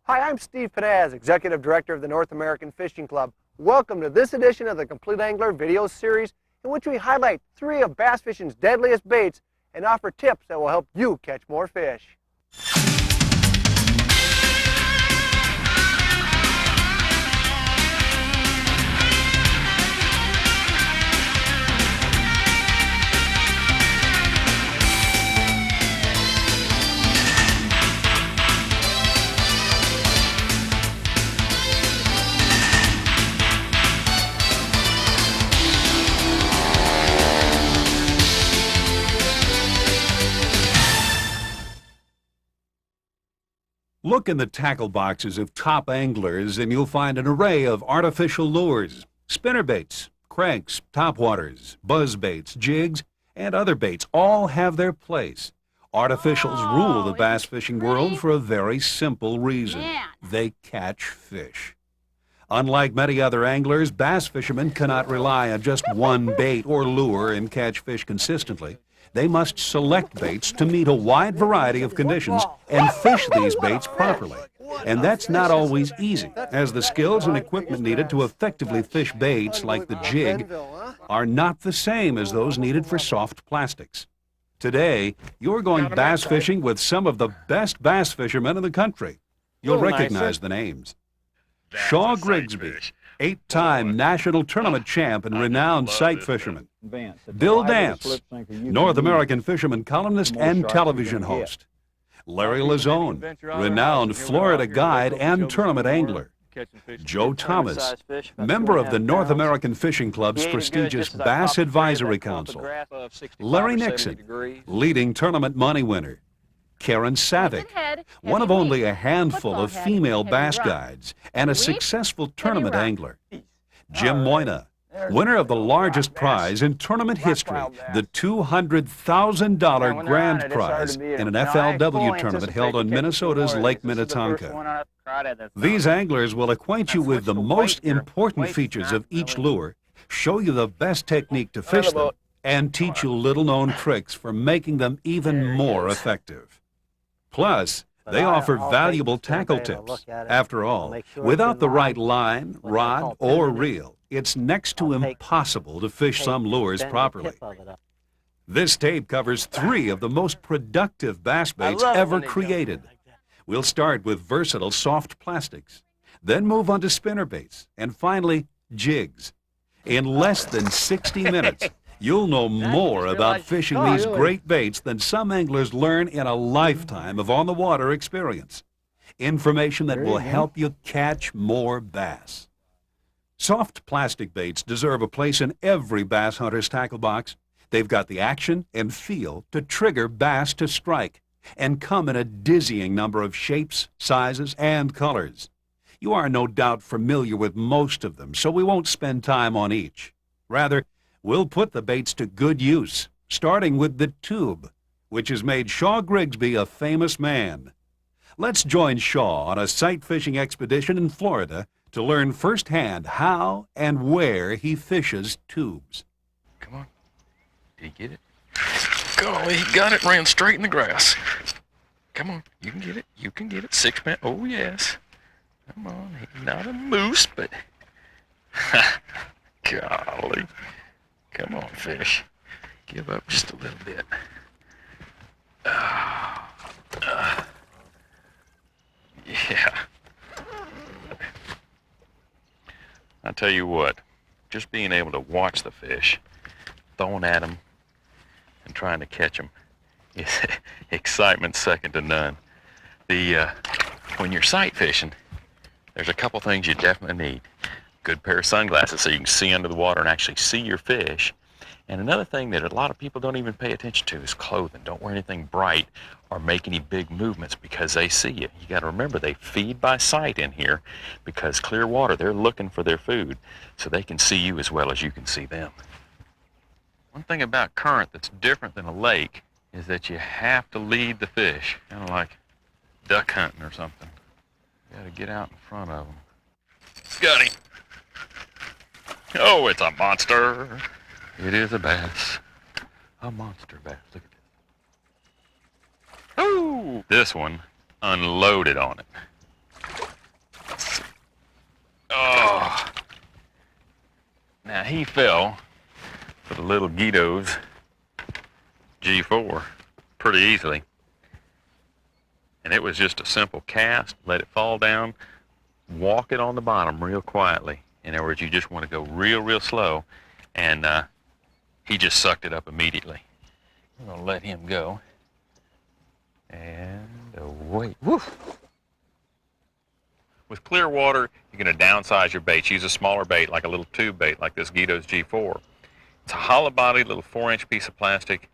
Hi, I'm Steve Finesse, Executive Director of the North American Fishing Club. Welcome to this edition of the Complete Angler video series, in which we highlight 3 of bass fishing's deadliest baits and offer tips that will help you catch more fish. Look in the tackle boxes of top anglers and you'll find an array of artificial lures, spinnerbaits, cranks, topwaters, buzzbaits, jigs, and other baits all have their place. Artificials rule the bass fishing world for a very simple reason. They catch fish. Unlike many other anglers, bass fishermen cannot rely on just one bait or lure and catch fish consistently. They must select baits to meet a wide variety of conditions and fish these baits properly. And that's not always easy, as the skills and equipment needed to effectively fish baits like the jig are not the same as those needed for soft plastics. Today, you're going bass fishing with some of the best bass fishermen in the country. You'll recognize the names. Shaw Grigsby, 8-time national tournament champ and renowned sight fisherman. Bill Dance, North American fisherman columnist and television host. Larry Lison, renowned Florida guide and tournament angler. Joe Thomas, member of the North American Fishing Club's prestigious Bass Advisory Council. Larry Nixon, leading tournament money winner. Karen Savic, one of only a handful of female bass guides and a successful tournament angler. Jim Moina, winner of the largest prize in tournament history, the $200,000 grand prize in an FLW tournament held on Minnesota's Lake Minnetonka. These anglers will acquaint you with the most important features of each lure, show you the best technique to fish them, and teach you little-known tricks for making them even more effective. Plus, they offer valuable tackle tips. After all, without the right line, rod, or reel, it's next to impossible to fish some lures properly. This tape covers 3 of the most productive bass baits ever created. We'll start with versatile soft plastics, then move on to spinnerbaits, and finally, jigs. In less than 60 minutes, you'll know more about fishing these great baits than some anglers learn in a lifetime of on-the-water experience. Information that will help you catch more bass. Soft plastic baits deserve a place in every bass hunter's tackle box. They've got the action and feel to trigger bass to strike and come in a dizzying number of shapes, sizes, and colors. You are no doubt familiar with most of them, so we won't spend time on each. Rather, we'll put the baits to good use, starting with the tube, which has made Shaw Grigsby a famous man. Let's join Shaw on a sight fishing expedition in Florida to learn firsthand how and where he fishes tubes. Come on. Did he get it? Golly, he got it, ran straight in the grass. Come on, you can get it. You can get it. 6-pound. Oh, yes. Come on. He's not a moose, but... Golly. Come on, fish. Give up just a little bit. Yeah. I tell you what, just being able to watch the fish, throwing at them, and trying to catch them is excitement second to none. When you're sight fishing, there's a couple things you definitely need. Good pair of sunglasses so you can see under the water and actually see your fish. And another thing that a lot of people don't even pay attention to is clothing. Don't wear anything bright or make any big movements because they see you. You got to remember they feed by sight in here because clear water, they're looking for their food so they can see you as well as you can see them. One thing about current that's different than a lake is that you have to lead the fish, kind of like duck hunting or something. You got to get out in front of them. Got him. Oh, it's a monster. It is a bass. A monster bass. Look at this. Oh! This one unloaded on it. Now he fell for the little Guido's G4 pretty easily. And it was just a simple cast, let it fall down, walk it on the bottom real quietly. In other words, you just want to go real, real slow, and he just sucked it up immediately. I'm gonna let him go. And away. Woof. With clear water, you're going to downsize your baits. Use a smaller bait, like a little tube bait, like this Guido's G4. It's a hollow body, little 4-inch piece of plastic,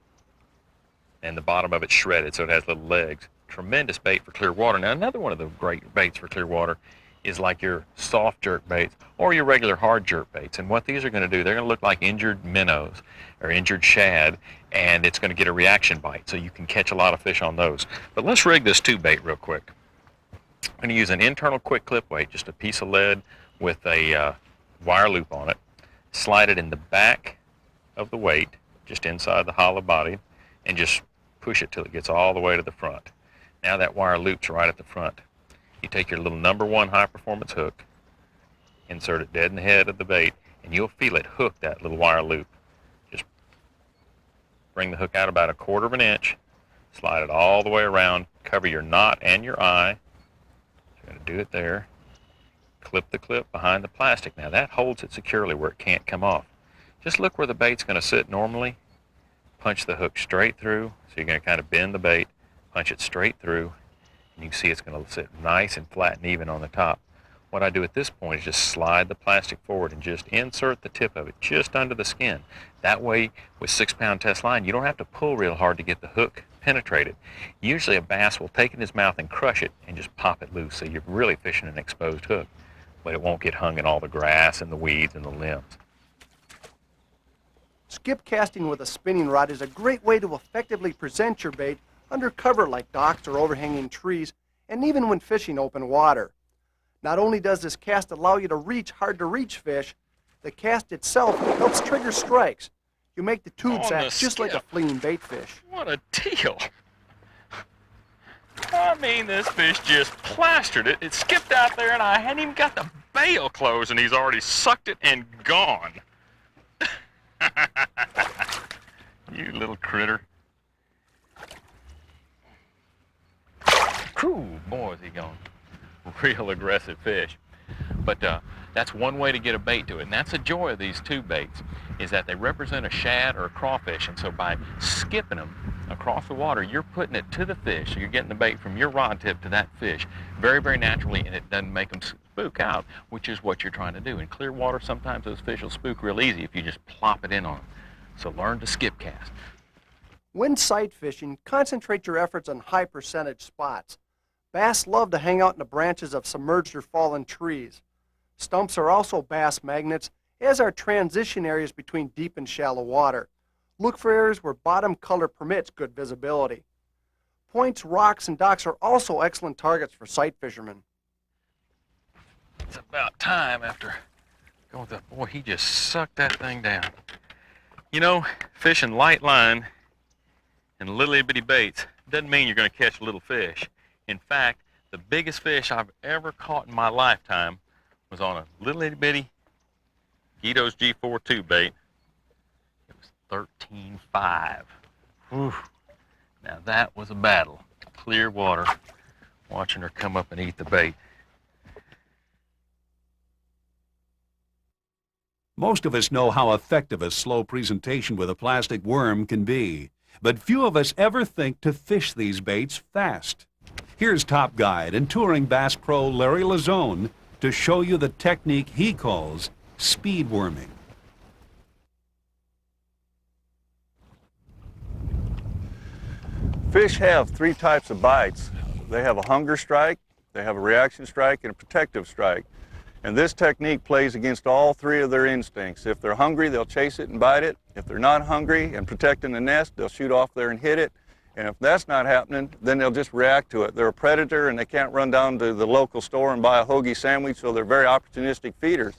and the bottom of it's shredded, so it has little legs. Tremendous bait for clear water. Now, another one of the great baits for clear water is like your soft jerk baits or your regular hard jerk baits. And what these are going to do, they're going to look like injured minnows or injured shad, and it's going to get a reaction bite, so you can catch a lot of fish on those. But let's rig this tube bait real quick. I'm going to use an internal quick clip weight, just a piece of lead with a wire loop on it. Slide it in the back of the weight, just inside the hollow body, and just push it till it gets all the way to the front. Now that wire loop's right at the front. You take your little #1 high performance hook, insert it dead in the head of the bait, and you'll feel it hook that little wire loop. Just bring the hook out about 1/4 inch, slide it all the way around, cover your knot and your eye. You're going to do it there. Clip the clip behind the plastic. Now that holds it securely where it can't come off. Just look where the bait's going to sit normally. Punch the hook straight through, so you're going to kind of bend the bait, punch it straight through, and you can see it's going to sit nice and flat and even on the top. What I do at this point is just slide the plastic forward and just insert the tip of it just under the skin. That way, with 6-pound test line, you don't have to pull real hard to get the hook penetrated. Usually a bass will take it in his mouth and crush it and just pop it loose, so you're really fishing an exposed hook, but it won't get hung in all the grass and the weeds and the limbs. Skip casting with a spinning rod is a great way to effectively present your bait under cover like docks or overhanging trees, and even when fishing open water. Not only does this cast allow you to reach hard-to-reach fish, the cast itself helps trigger strikes. You make the tubes act just like a fleeing bait fish. What a deal! I mean, this fish just plastered it. It skipped out there, and I hadn't even got the bail closed, and he's already sucked it and gone. You little critter. Whew, boy, is he gone. Real aggressive fish. But that's one way to get a bait to it, and that's the joy of these tube baits, is that they represent a shad or a crawfish, and so by skipping them across the water, you're putting it to the fish, so you're getting the bait from your rod tip to that fish very, very naturally, and it doesn't make them spook out, which is what you're trying to do. In clear water, sometimes those fish will spook real easy if you just plop it in on them. So learn to skip cast. When sight fishing, concentrate your efforts on high percentage spots. Bass love to hang out in the branches of submerged or fallen trees. Stumps are also bass magnets, as are transition areas between deep and shallow water. Look for areas where bottom color permits good visibility. Points, rocks, and docks are also excellent targets for sight fishermen. It's about time after going with that. Boy, he just sucked that thing down. You know, fishing light line and little bitty baits doesn't mean you're going to catch little fish. In fact, the biggest fish I've ever caught in my lifetime was on a little itty bitty Guido's G4 tube bait. It was 13.5. Whew. Now that was a battle. Clear water, watching her come up and eat the bait. Most of us know how effective a slow presentation with a plastic worm can be, but few of us ever think to fish these baits fast. Here's top guide and touring bass pro Larry Lison to show you the technique he calls speed worming. Fish have 3 types of bites. They have a hunger strike, they have a reaction strike, and a protective strike. And this technique plays against all 3 of their instincts. If they're hungry, they'll chase it and bite it. If they're not hungry and protecting the nest, they'll shoot off there and hit it. And if that's not happening, then they'll just react to it. They're a predator and they can't run down to the local store and buy a hoagie sandwich, so they're very opportunistic feeders.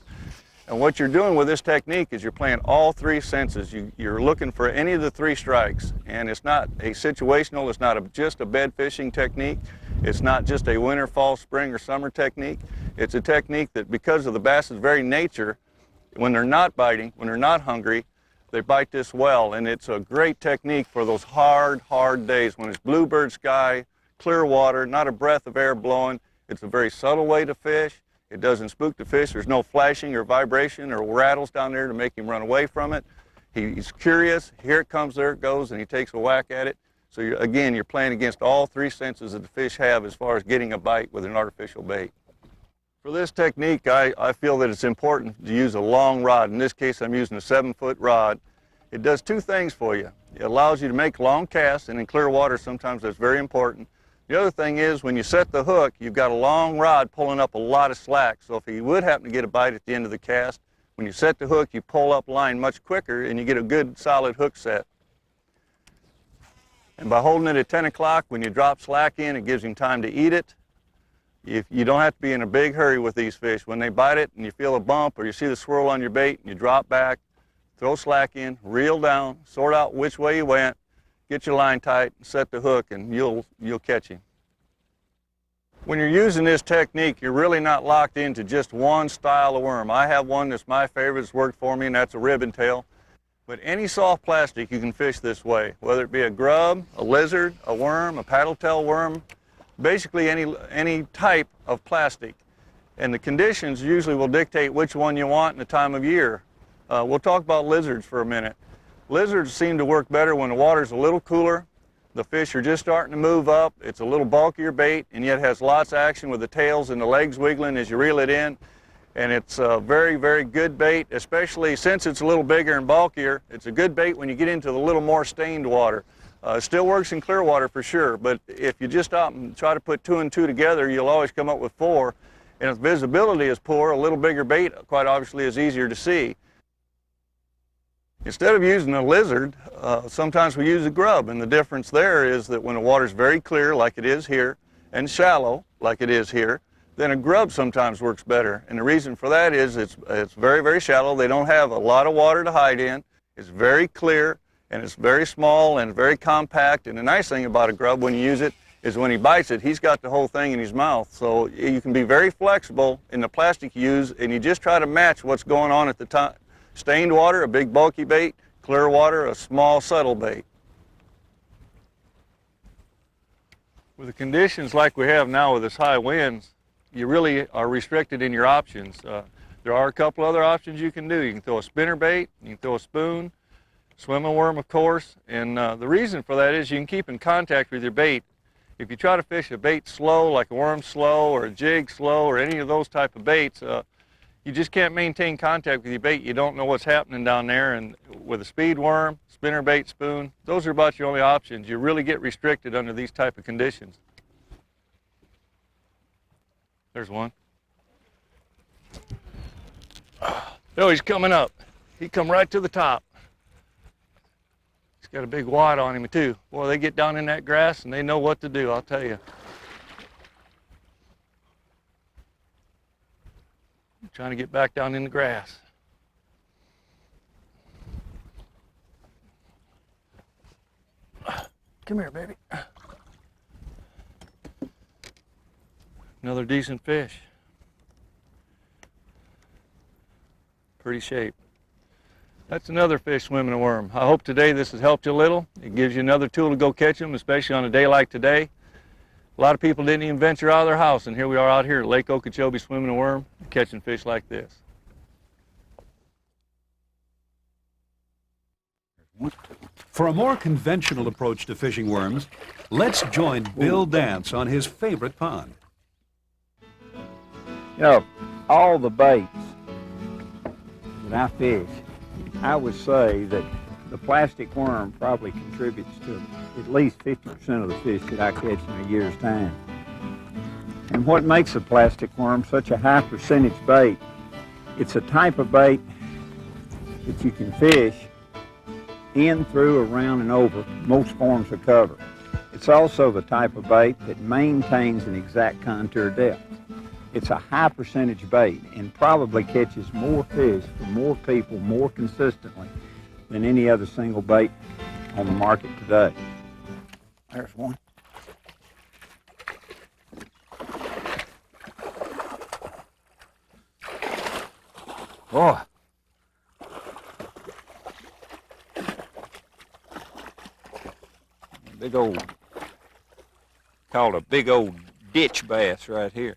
And what you're doing with this technique is you're playing all 3 senses. You're looking for any of the 3 strikes. And it's not a situational, it's not just a bed fishing technique. It's not just a winter, fall, spring, or summer technique. It's a technique that, because of the bass's very nature, when they're not biting, when they're not hungry, they bite this well, and it's a great technique for those hard days when it's bluebird sky, clear water, not a breath of air blowing. It's a very subtle way to fish. It doesn't spook the fish. There's no flashing or vibration or rattles down there to make him run away from it. He's curious. Here it comes, there it goes, and he takes a whack at it. So again, you're playing against all three senses that the fish have as far as getting a bite with an artificial bait. For this technique, I feel that it's important to use a long rod. In this case, I'm using a 7-foot rod. It does two things for you. It allows you to make long casts, and in clear water, sometimes that's very important. The other thing is, when you set the hook, you've got a long rod pulling up a lot of slack. So if you would happen to get a bite at the end of the cast, when you set the hook, you pull up line much quicker, and you get a good, solid hook set. And by holding it at 10 o'clock, when you drop slack in, it gives him time to eat it. You don't have to be in a big hurry with these fish. When they bite it and you feel a bump or you see the swirl on your bait and you drop back, throw slack in, reel down, sort out which way you went, get your line tight, set the hook, and you'll catch him. When you're using this technique, you're really not locked into just one style of worm. I have one that's my favorite, it's worked for me, and that's a ribbon tail. But any soft plastic you can fish this way, whether it be a grub, a lizard, a worm, a paddle tail worm, basically any type of plastic. And the conditions usually will dictate which one you want and the time of year. We'll talk about lizards for a minute. Lizards seem to work better when the water's a little cooler, the fish are just starting to move up, it's a little bulkier bait, and yet has lots of action with the tails and the legs wiggling as you reel it in. And it's a very, very good bait, especially since it's a little bigger and bulkier. It's a good bait when you get into the little more stained water. It still works in clear water for sure, but if you just stop and try to put 2 and 2 together, you'll always come up with 4. And if visibility is poor, a little bigger bait quite obviously is easier to see. Instead of using a lizard, sometimes we use a grub, and the difference there is that when the water's very clear, like it is here, and shallow, like it is here, then a grub sometimes works better. And the reason for that is it's very, very shallow. They don't have a lot of water to hide in. It's very clear, and it's very small and very compact. And the nice thing about a grub when you use it is when he bites it, he's got the whole thing in his mouth. So you can be very flexible in the plastic you use, and you just try to match what's going on at the time. Stained water, a big bulky bait. Clear water, a small subtle bait. With the conditions like we have now with this high winds, you really are restricted in your options. There are a couple other options you can do. You can throw a spinnerbait, you can throw a spoon, swim a worm, of course, and the reason for that is you can keep in contact with your bait. If you try to fish a bait slow, like a worm slow or a jig slow or any of those type of baits, you just can't maintain contact with your bait. You don't know what's happening down there, and with a speed worm, spinnerbait, spoon, those are about your only options. You really get restricted under these type of conditions. There's one. Oh, he's coming up. He come right to the top. He's got a big wad on him too. Boy, they get down in that grass and they know what to do, I'll tell you. I'm trying to get back down in the grass. Come here, baby. Another decent fish. Pretty shape. That's another fish swimming a worm. I hope today this has helped you a little. It gives you another tool to go catch them, especially on a day like today. A lot of people didn't even venture out of their house, and here we are out here at Lake Okeechobee swimming a worm, catching fish like this. For a more conventional approach to fishing worms, let's join Bill Dance on his favorite pond. You know, all the baits that I fish, I would say that the plastic worm probably contributes to at least 50% of the fish that I catch in a year's time. And what makes a plastic worm such a high percentage bait, it's a type of bait that you can fish in, through, around, and over most forms of cover. It's also the type of bait that maintains an exact contour depth. It's a high percentage bait and probably catches more fish for more people more consistently than any other single bait on the market today. There's one. Boy, big old, called a big old ditch bass right here.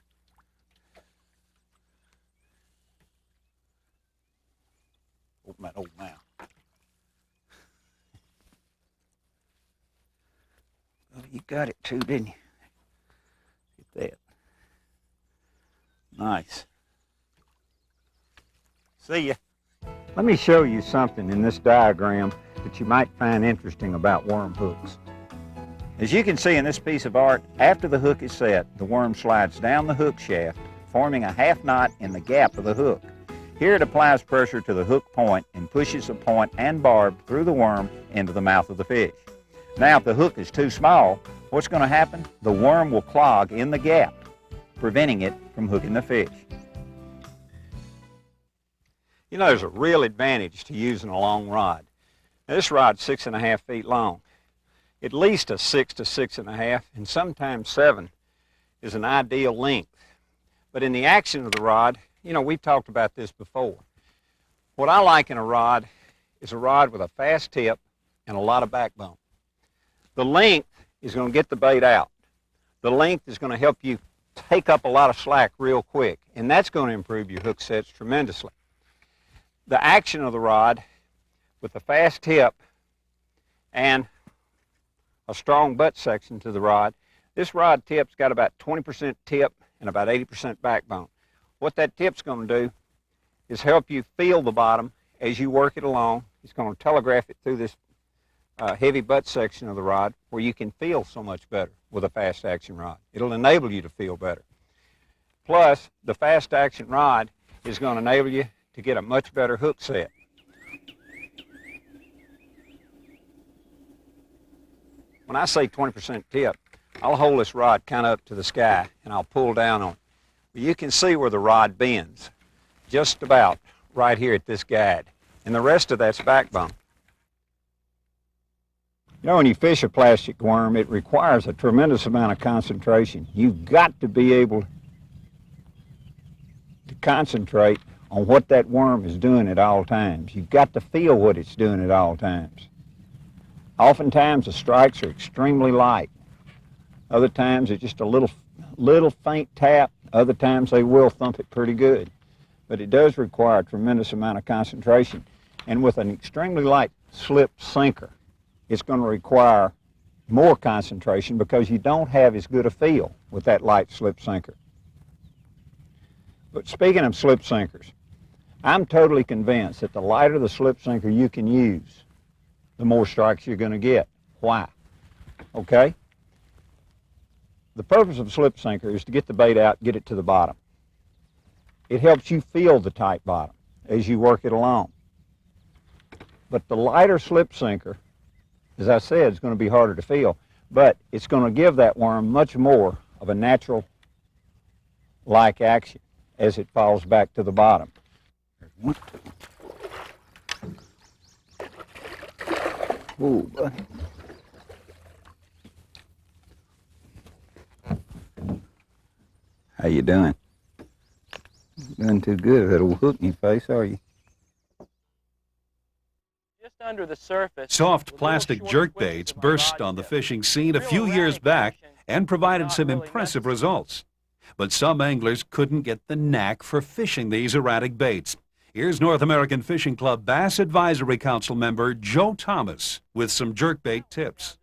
Open that old mouth. Oh, you got it too, didn't you? Get that. Nice. See ya. Let me show you something in this diagram that you might find interesting about worm hooks. As you can see in this piece of art, after the hook is set, the worm slides down the hook shaft, forming a half knot in the gap of the hook. Here it applies pressure to the hook point and pushes the point and barb through the worm into the mouth of the fish. Now, if the hook is too small, what's going to happen? The worm will clog in the gap, preventing it from hooking the fish. You know, there's a real advantage to using a long rod. Now, this rod's 6.5 feet long. At least a 6 to 6.5, and sometimes 7 is an ideal length. But in the action of the rod, you know, we've talked about this before. What I like in a rod is a rod with a fast tip and a lot of backbone. The length is going to get the bait out. The length is going to help you take up a lot of slack real quick, and that's going to improve your hook sets tremendously. The action of the rod with the fast tip and a strong butt section to the rod, this rod tip's got about 20% tip and about 80% backbone. What that tip's going to do is help you feel the bottom as you work it along. It's going to telegraph it through this heavy butt section of the rod where you can feel so much better with a fast action rod. It'll enable you to feel better. Plus, the fast action rod is going to enable you to get a much better hook set. When I say 20% tip, I'll hold this rod kind of up to the sky and I'll pull down on it. You can see where the rod bends, just about right here at this guide, and the rest of that's backbone. You know, when you fish a plastic worm, it requires a tremendous amount of concentration. You've got to be able to concentrate on what that worm is doing at all times. You've got to feel what it's doing at all times. Oftentimes the strikes are extremely light. Other times it's just a little faint tap. Other times they will thump it pretty good. But it does require a tremendous amount of concentration. And with an extremely light slip sinker, it's going to require more concentration because you don't have as good a feel with that light slip sinker. But speaking of slip sinkers, I'm totally convinced that the lighter the slip sinker you can use, the more strikes you're going to get. Why? Okay? The purpose of a slip sinker is to get the bait out, get it to the bottom. It helps you feel the tight bottom as you work it along. But the lighter slip sinker, as I said, is going to be harder to feel, but it's going to give that worm much more of a natural-like action as it falls back to the bottom. There's one. Whoa, buddy. How you doing? Doing too good with that old hook in your face, are you? Just under the surface. Soft plastic jerkbaits burst on the fishing scene a few years back and provided some impressive results. But some anglers couldn't get the knack for fishing these erratic baits. Here's North American Fishing Club Bass Advisory Council member Joe Thomas with some jerkbait tips.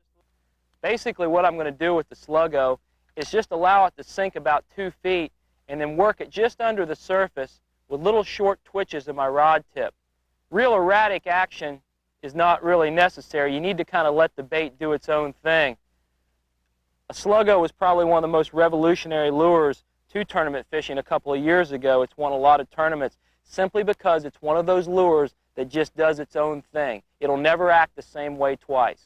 Basically what I'm going to do with the Sluggo is just allow it to sink about 2 feet and then work it just under the surface with little short twitches of my rod tip. Real erratic action is not really necessary. You need to kind of let the bait do its own thing. A Sluggo was probably one of the most revolutionary lures to tournament fishing a couple of years ago. It's won a lot of tournaments simply because it's one of those lures that just does its own thing. It'll never act the same way twice.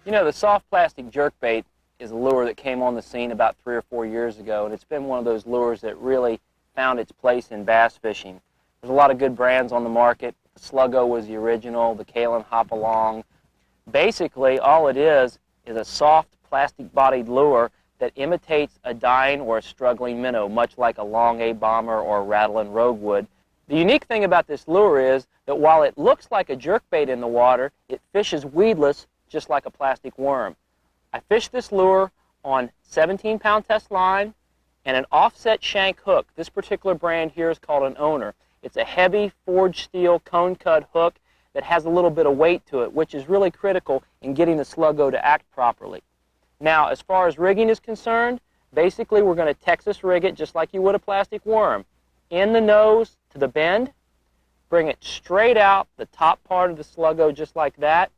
You know, the soft plastic jerkbait is a lure that came on the scene about 3 or 4 years ago, and it's been one of those lures that really found its place in bass fishing. There's a lot of good brands on the market. The Sluggo was the original, the Kalen Hopalong. Basically, all it is a soft plastic-bodied lure that imitates a dying or a struggling minnow, much like a long A-bomber or a rattling rogue would. The unique thing about this lure is that while it looks like a jerkbait in the water, it fishes weedless just like a plastic worm. I fished this lure on 17-pound test line and an offset shank hook. This particular brand here is called an Owner. It's a heavy forged steel cone cut hook that has a little bit of weight to it, which is really critical in getting the Sluggo to act properly. Now, as far as rigging is concerned, basically we're going to Texas rig it just like you would a plastic worm. In the nose to the bend, bring it straight out the top part of the Sluggo just like that,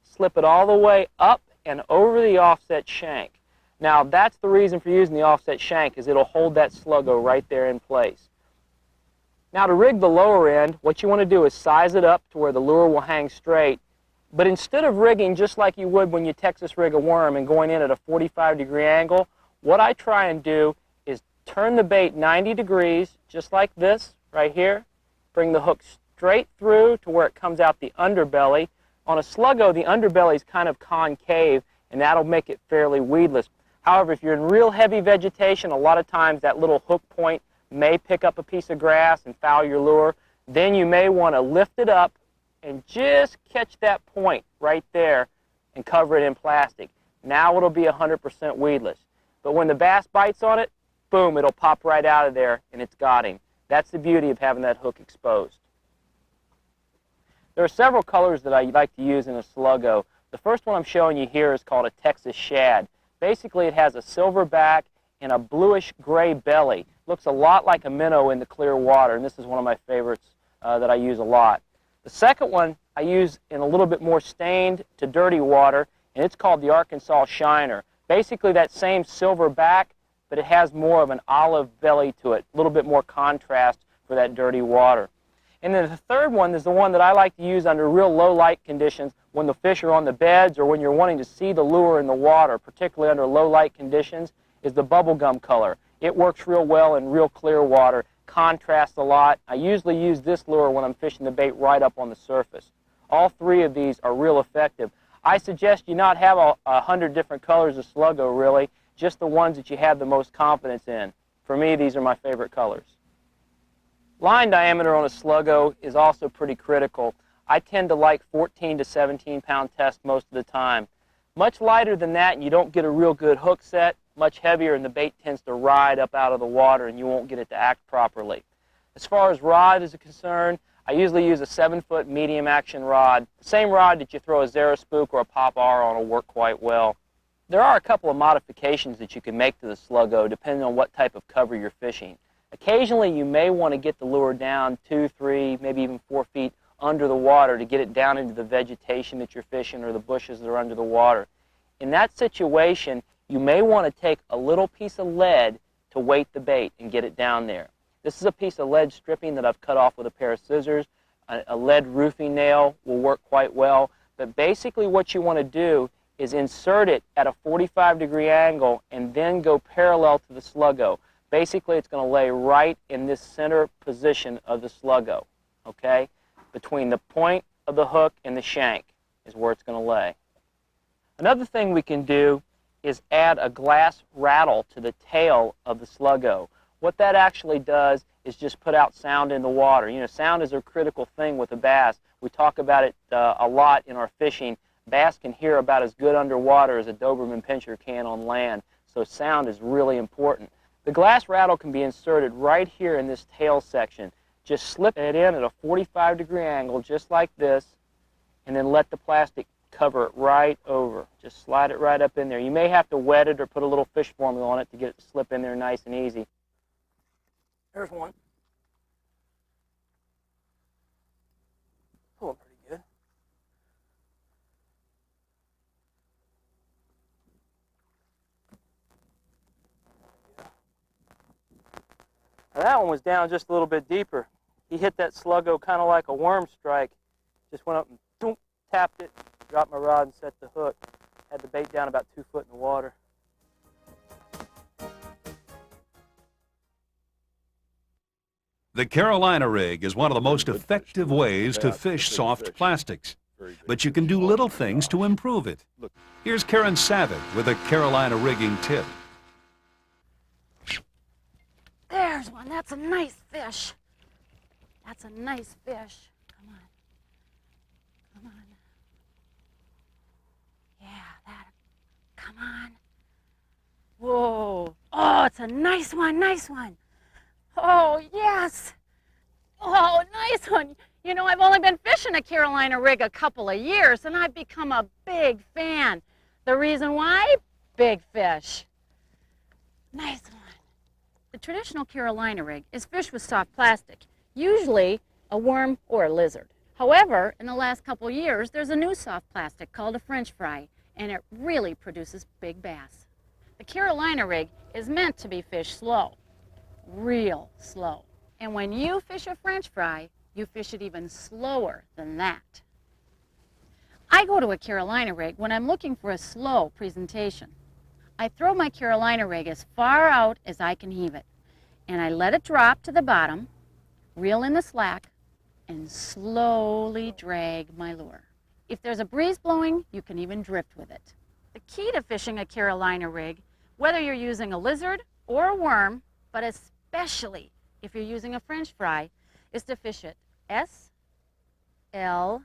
slip it all the way up and over the offset shank. Now, that's the reason for using the offset shank, is it'll hold that Sluggo right there in place. Now, to rig the lower end, what you want to do is size it up to where the lure will hang straight. But instead of rigging just like you would when you Texas rig a worm and going in at a 45-degree angle, what I try and do is turn the bait 90 degrees, just like this, right here. Bring the hook straight through to where it comes out the underbelly. On a Sluggo, the underbelly is kind of concave, and that'll make it fairly weedless. However, if you're in real heavy vegetation, a lot of times that little hook point may pick up a piece of grass and foul your lure. Then you may want to lift it up and just catch that point right there and cover it in plastic. Now it'll be 100% weedless. But when the bass bites on it, boom, it'll pop right out of there and it's got him. That's the beauty of having that hook exposed. There are several colors that I like to use in a Sluggo. The first one I'm showing you here is called a Texas Shad. Basically, it has a silver back and a bluish gray belly. Looks a lot like a minnow in the clear water, and this is one of my favorites that I use a lot. The second one I use in a little bit more stained to dirty water, and it's called the Arkansas Shiner. Basically that same silver back, but it has more of an olive belly to it, a little bit more contrast for that dirty water. And then the third one is the one that I like to use under real low light conditions when the fish are on the beds or when you're wanting to see the lure in the water, particularly under low light conditions, is the bubblegum color. It works real well in real clear water, contrasts a lot. I usually use this lure when I'm fishing the bait right up on the surface. All three of these are real effective. I suggest you not have 100 different colors of Sluggo, really, just the ones that you have the most confidence in. For me, these are my favorite colors. Line diameter on a Sluggo is also pretty critical. I tend to like 14 to 17 pound test most of the time. Much lighter than that and you don't get a real good hook set. Much heavier and the bait tends to ride up out of the water and you won't get it to act properly. As far as rod is concerned, I usually use a 7-foot medium action rod. The same rod that you throw a Zara Spook or a Pop R on will work quite well. There are a couple of modifications that you can make to the Sluggo depending on what type of cover you're fishing. Occasionally you may want to get the lure down 2, 3, maybe even 4 feet under the water to get it down into the vegetation that you're fishing or the bushes that are under the water. In that situation, you may want to take a little piece of lead to weight the bait and get it down there. This is a piece of lead stripping that I've cut off with a pair of scissors. A lead roofing nail will work quite well. But basically what you want to do is insert it at a 45-degree angle and then go parallel to the Sluggo. Basically, it's going to lay right in this center position of the Sluggo, okay? Between the point of the hook and the shank is where it's going to lay. Another thing we can do is add a glass rattle to the tail of the Sluggo. What that actually does is just put out sound in the water. You know, sound is a critical thing with a bass. We talk about it a lot in our fishing. Bass can hear about as good underwater as a Doberman Pinscher can on land, so sound is really important. The glass rattle can be inserted right here in this tail section. Just slip it in at a 45-degree angle, just like this, and then let the plastic cover it right over. Just slide it right up in there. You may have to wet it or put a little fish formula on it to get it to slip in there nice and easy. There's one. Pulling pretty good. Now that one was down just a little bit deeper. He hit that Sluggo kind of like a worm strike. Just went up and boom, tapped it, dropped my rod and set the hook. Had the bait down about 2 foot in the water. The Carolina rig is one of the most effective ways to fish soft plastics, but you can do little things to improve it. Here's Karen Savic with a Carolina rigging tip. There's one. That's a nice fish. That's a nice fish. Come on. Come on. Yeah, that. Come on. Whoa. Oh, it's a nice one, nice one. Oh, yes. Oh, nice one. You know, I've only been fishing a Carolina rig a couple of years, and I've become a big fan. The reason why? Big fish. Nice one. The traditional Carolina rig is fished with soft plastic, usually a worm or a lizard. However, in the last couple of years, there's a new soft plastic called a French fry, and it really produces big bass. The Carolina rig is meant to be fished slow, real slow. And when you fish a French fry, you fish it even slower than that. I go to a Carolina rig when I'm looking for a slow presentation. I throw my Carolina rig as far out as I can heave it, and I let it drop to the bottom, reel in the slack, and slowly drag my lure. If there's a breeze blowing, you can even drift with it. The key to fishing a Carolina rig, whether you're using a lizard or a worm, but especially if you're using a French fry, is to fish it S-L-O-W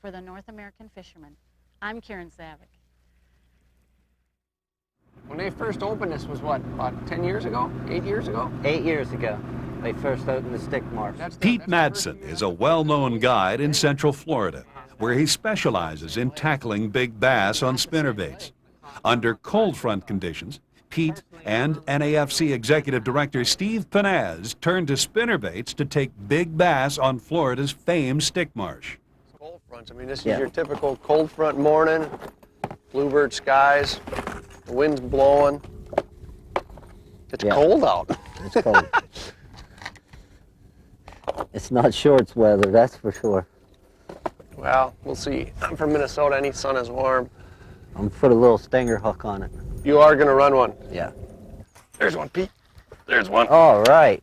for the North American fisherman. I'm Karen Savic. When they first opened this was what, about 10 years ago? 8 years ago? 8 years ago, they first opened the stick marsh. Pete Madson is a well-known guide in Central Florida, where he specializes in tackling big bass on spinnerbaits. Under cold front conditions, Pete and NAFC Executive Director Steve Finesse turned to spinnerbaits to take big bass on Florida's famed stick marsh. Cold fronts. I mean, this is your typical cold front morning, bluebird skies, the wind's blowing. It's cold out. It's cold. It's not shorts weather, that's for sure. Well, we'll see. I'm from Minnesota. Any sun is warm. I'm gonna put a little stinger hook on it. You are going to run one. Yeah. There's one, Pete. There's one. All right.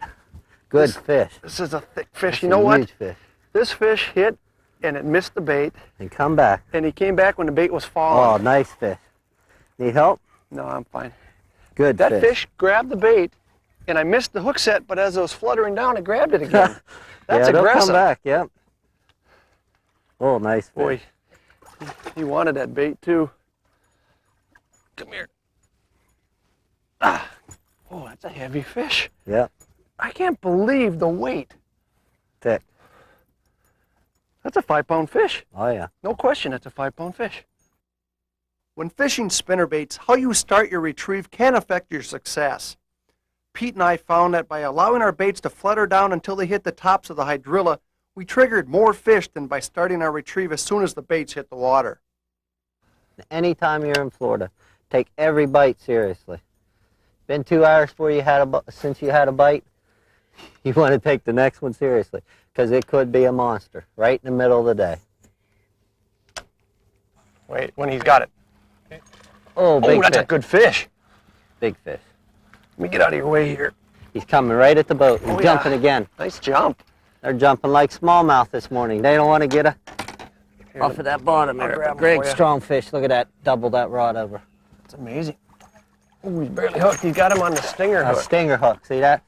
Good fish. This is a thick fish. That's you know what? Huge fish. This fish hit and it missed the bait. And come back. And he came back when the bait was falling. Oh, nice fish. Need help? No, I'm fine. Good That fish grabbed the bait and I missed the hook set, but as it was fluttering down, it grabbed it again. That's yeah, aggressive. Come back, yep. Oh, nice fish. Boy, he wanted that bait too. Come here. Ah. Oh, that's a heavy fish. Yep. I can't believe the weight. Thick. That's a 5-pound fish. Oh, yeah. No question, that's a 5-pound fish. When fishing spinnerbaits, how you start your retrieve can affect your success. Pete and I found that by allowing our baits to flutter down until they hit the tops of the hydrilla, we triggered more fish than by starting our retrieve as soon as the baits hit the water. Anytime you're in Florida, take every bite seriously. Been 2 hours since you had a bite, you want to take the next one seriously, because it could be a monster right in the middle of the day. Wait, when he's got it. Oh, big that's fish. a good fish. Big fish. Let me get out of your way here. He's coming right at the boat. He's jumping again. Nice jump. They're jumping like smallmouth this morning. They don't want to get off of that bottom there. Great strong fish. Look at that. Double that rod over. It's amazing. Oh, he's barely hooked. He's got him on the stinger hook. A stinger hook. See that?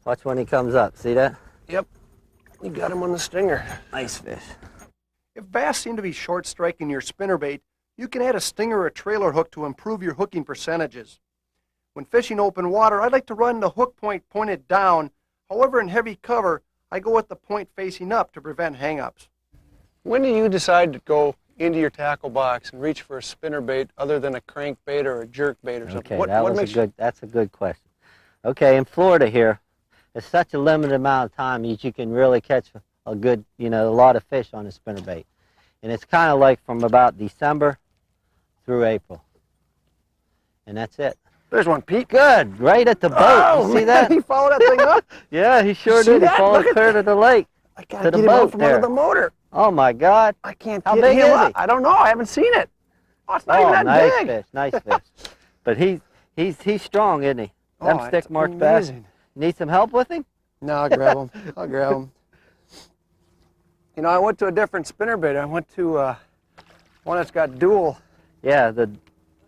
Watch when he comes up. See that? Yep. You got him on the stinger. Nice fish. If bass seem to be short striking your spinnerbait, you can add a stinger or a trailer hook to improve your hooking percentages. When fishing open water, I like to run the hook point pointed down. However, in heavy cover, I go with the point facing up to prevent hang-ups. When do you decide to go into your tackle box and reach for a spinnerbait other than a crankbait or a jerkbait or something? Okay, that's a good question. Okay, in Florida here, it's such a limited amount of time that you can really catch a good, a lot of fish on a spinnerbait. And it's kind of like from about December through April. And that's it. There's one, Pete. Good, right at the boat. Oh, you see that? He followed that thing up? Yeah, he sure did. He followed clear to the lake. I gotta get him out from under the motor. Oh my God. I can't How get big him is up. he? I don't know. I haven't seen it. Oh, it's not even that nice big. Fish, nice fish. But he's strong, isn't he? Them stick marked bass. Need some help with him? No, I'll grab him. I'll grab him. I went to a different spinnerbait. I went to one that's got dual. Yeah,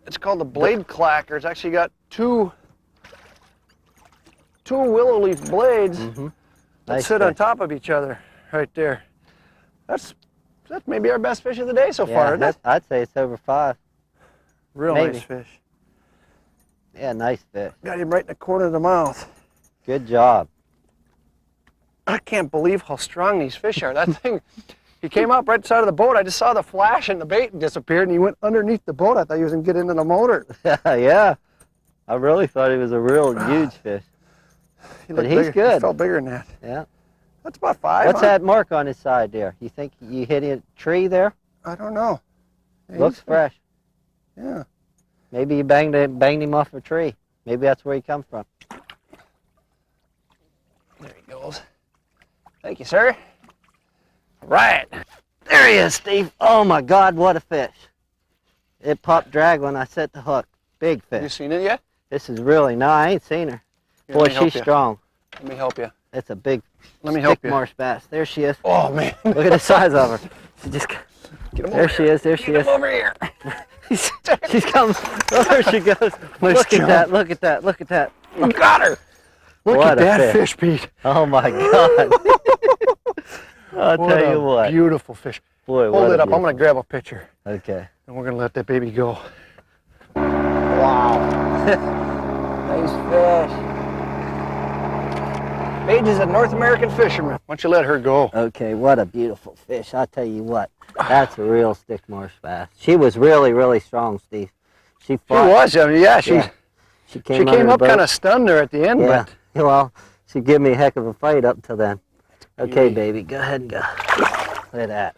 it's called the blade clacker. It's actually got two two willow leaf blades Mm-hmm. that Nice sit on fish. top of each other right there. That's maybe our best fish of the day so far, isn't it? I'd say it's over 5. Real maybe. nice fish. Yeah, nice fish. Got him right in the corner of the mouth. Good job. I can't believe how strong these fish are. That thing, he came up right side of the boat. I just saw the flash and the bait disappeared, and he went underneath the boat. I thought he was going to get into the motor. Yeah. I really thought he was a real huge fish. But he's bigger. good. He felt bigger than that. Yeah. That's about 5. What's huh? that mark on his side there? You think you hit a tree there? I don't know. Yeah, Looks fresh. Yeah. Maybe you banged him off a tree. Maybe that's where he comes from. There he goes. Thank you, sir. All right. There he is, Steve. Oh my God, what a fish. It popped drag when I set the hook. Big Have you fish. seen it yet? This is really, no, I ain't seen her. Here, Boy, let me help she's you. strong. Let me help you. It's a big Let me help stick you. marsh bass. There she is. Oh, man. Look at the size of her. She just, Get him there over she here. is, there she Get is. him over here. She's coming. Oh, there she goes. Look at that, look at that, look at that. You got her. Look What at a that fish. fish, Pete. Oh my God. I'll What tell you a what. beautiful fish. Boy, Hold what it a up. I'm going to grab a picture, beautiful- Okay. and we're going to let that baby go. Wow. Nice fish. Paige is a North American fisherman. Why don't you let her go? Okay, what a beautiful fish. I'll tell you what. That's a real stick marsh bass. She was really, really strong, Steve. She She fought. was. I mean, yeah, she came came up boat. kind of stunned there at the end, Yeah. but Well, she gave me a heck of a fight up till then. Okay, Beauty. baby, go ahead and go. Look at that.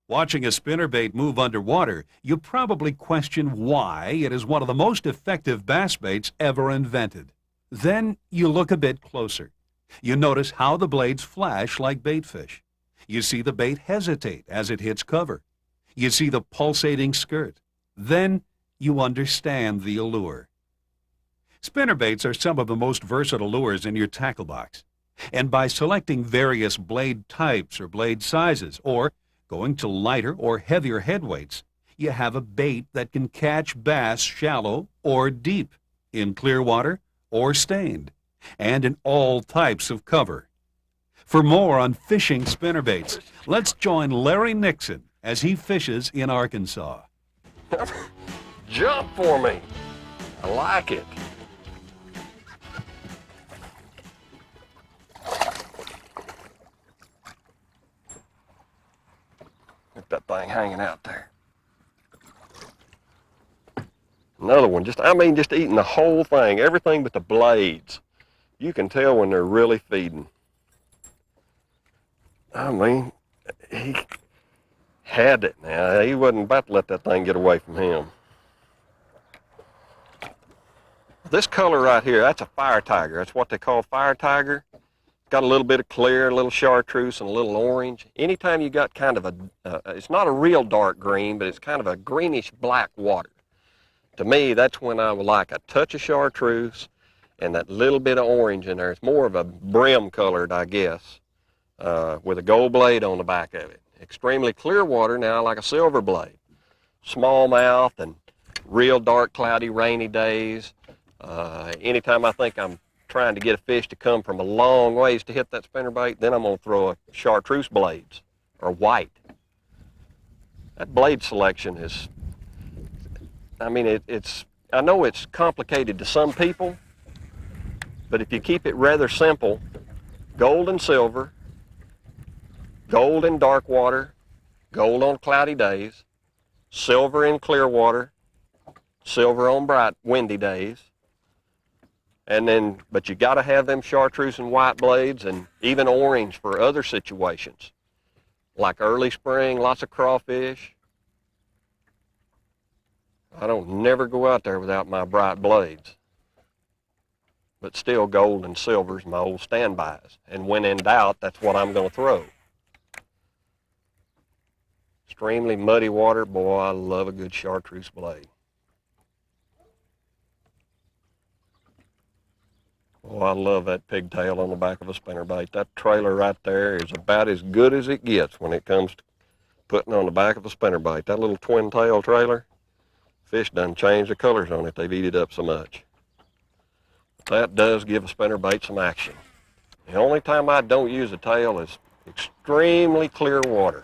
Watching a spinnerbait move underwater, you probably question why it is one of the most effective bass baits ever invented. Then you look a bit closer. You notice how the blades flash like baitfish. You see the bait hesitate as it hits cover. You see the pulsating skirt. Then you understand the allure. Spinnerbaits are some of the most versatile lures in your tackle box. And by selecting various blade types or blade sizes, or going to lighter or heavier headweights, you have a bait that can catch bass shallow or deep, in clear water or stained, and in all types of cover. For more on fishing spinnerbaits, let's join Larry Nixon as he fishes in Arkansas. Jump for me. I like it. Look at that thing hanging out there. Another one, just eating the whole thing, everything but the blades. You can tell when they're really feeding. I mean, he had it now. He wasn't about to let that thing get away from him. This color right here, that's a fire tiger. That's what they call fire tiger. Got a little bit of clear, a little chartreuse, and a little orange. Anytime you got kind of it's not a real dark green, but it's kind of a greenish black water. To me, that's when I would like a touch of chartreuse and that little bit of orange in there. It's more of a brim colored, I guess, with a gold blade on the back of it. Extremely clear water now, like a silver blade. Smallmouth and real dark, cloudy, rainy days. Anytime I think I'm trying to get a fish to come from a long ways to hit that spinnerbait, then I'm going to throw a chartreuse blades or white. That blade selection is, I mean, I know it's complicated to some people, but if you keep it rather simple, gold and silver, gold in dark water, gold on cloudy days, silver in clear water, silver on bright windy days, and then, but you got to have them chartreuse and white blades and even orange for other situations, like early spring, lots of crawfish. I don't never go out there without my bright blades. But still, gold and silver's my old standbys. And when in doubt, that's what I'm going to throw. Extremely muddy water, boy, I love a good chartreuse blade. Oh, I love that pigtail on the back of a spinnerbait. That trailer right there is about as good as it gets when it comes to putting on the back of a spinnerbait. That little twin tail trailer, fish done changed the colors on it. They've eat it up so much. That does give a spinnerbait some action. The only time I don't use a tail is extremely clear water,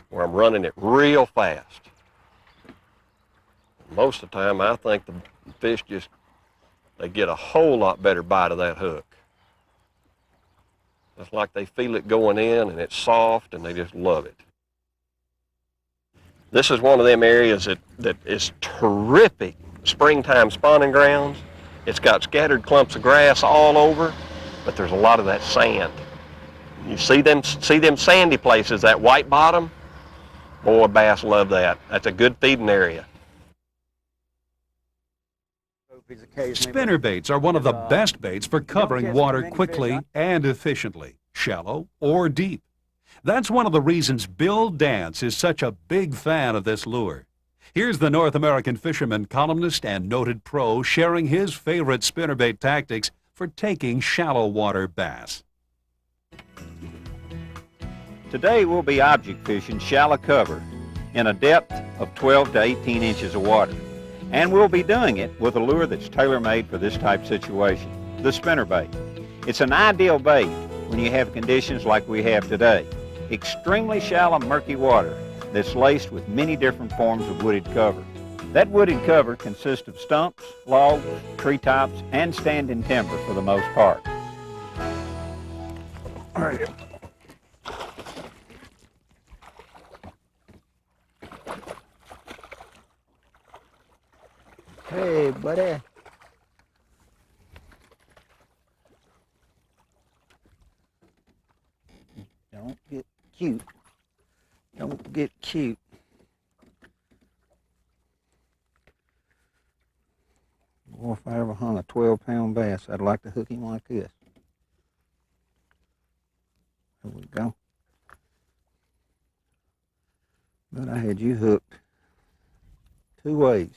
where I'm running it real fast. Most of the time, I think the fish they get a whole lot better bite of that hook. It's like they feel it going in and it's soft and they just love it. This is one of them areas that is terrific springtime spawning grounds. It's got scattered clumps of grass all over, but there's a lot of that sand. You see them sandy places, that white bottom? Boy, bass love that. That's a good feeding area. Spinnerbaits are one of the best baits for covering water quickly and efficiently, shallow or deep. That's one of the reasons Bill Dance is such a big fan of this lure. Here's the North American fisherman, columnist, and noted pro sharing his favorite spinnerbait tactics for taking shallow water bass. Today we'll be object fishing shallow cover in a depth of 12 to 18 inches of water. And we'll be doing it with a lure that's tailor-made for this type situation, the spinnerbait. It's an ideal bait when you have conditions like we have today. Extremely shallow, murky water that's laced with many different forms of wooded cover. That wooded cover consists of stumps, logs, treetops, and standing timber for the most part. All right. Hey, buddy. Don't get cute. Don't get cute. Boy, if I ever hung a 12-pound bass, I'd like to hook him like this. There we go. But I had you hooked 2 ways.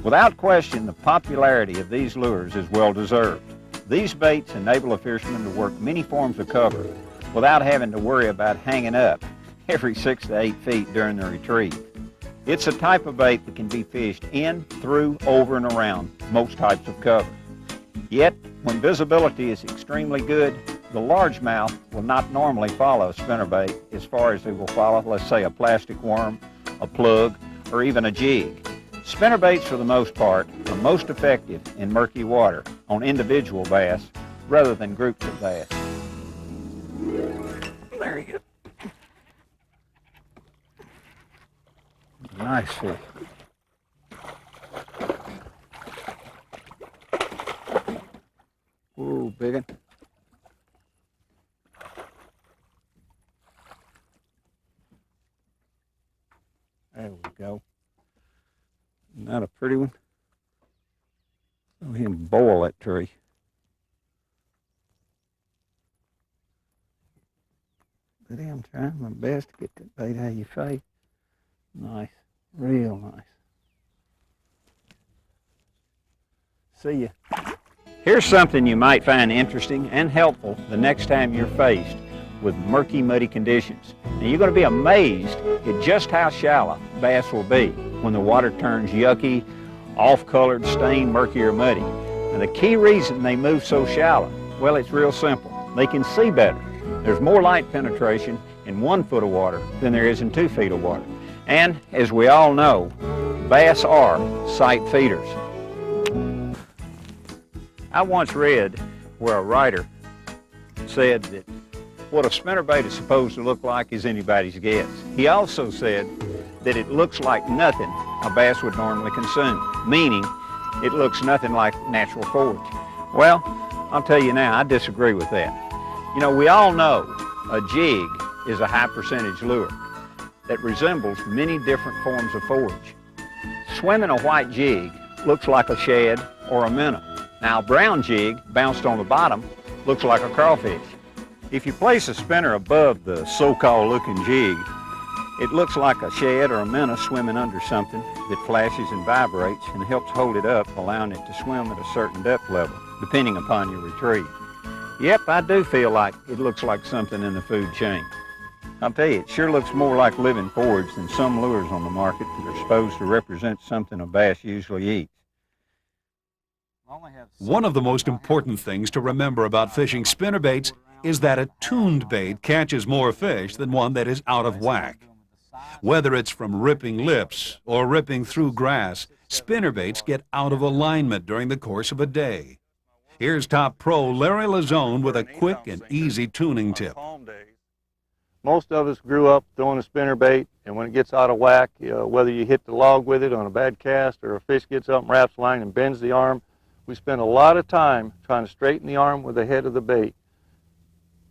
Without question, the popularity of these lures is well deserved. These baits enable a fisherman to work many forms of cover without having to worry about hanging up every 6 to 8 feet during the retrieve. It's a type of bait that can be fished in, through, over, and around most types of cover. Yet, when visibility is extremely good, the largemouth will not normally follow a spinnerbait as far as they will follow, let's say, a plastic worm, a plug, or even a jig. Spinnerbaits, for the most part, are most effective in murky water on individual bass rather than groups of bass. There you go. Nice fish. Whoa, big one. There we go. Isn't that a pretty one? Let him boil that tree. But I'm trying my best to get that bait out of your face. Nice, real nice. See ya. Here's something you might find interesting and helpful the next time you're faced with murky, muddy conditions. Now you're going to be amazed at just how shallow bass will be when the water turns yucky, off-colored, stained, murky, or muddy. Now the key reason they move so shallow, well, it's real simple. They can see better. There's more light penetration in 1 foot of water than there is in 2 feet of water. And as we all know, bass are sight feeders. I once read where a writer said that what a spinnerbait is supposed to look like is anybody's guess. He also said that it looks like nothing a bass would normally consume, meaning it looks nothing like natural forage. Well, I'll tell you now, I disagree with that. You know, we all know a jig is a high percentage lure that resembles many different forms of forage. Swimming a white jig looks like a shad or a minnow. Now, a brown jig bounced on the bottom looks like a crawfish. If you place a spinner above the so-called looking jig, it looks like a shad or a minnow swimming under something that flashes and vibrates and helps hold it up, allowing it to swim at a certain depth level, depending upon your retrieve. Yep, I do feel like it looks like something in the food chain. I'll tell you, it sure looks more like living forage than some lures on the market that are supposed to represent something a bass usually eats. One of the most important things to remember about fishing spinnerbaits is that a tuned bait catches more fish than one that is out of whack. Whether it's from ripping lips or ripping through grass, spinnerbaits get out of alignment during the course of a day. Here's top pro Larry Lison with a quick and easy tuning tip. Most of us grew up throwing a spinnerbait, and when it gets out of whack, whether you hit the log with it on a bad cast or a fish gets up and wraps line and bends the arm, we spend a lot of time trying to straighten the arm with the head of the bait.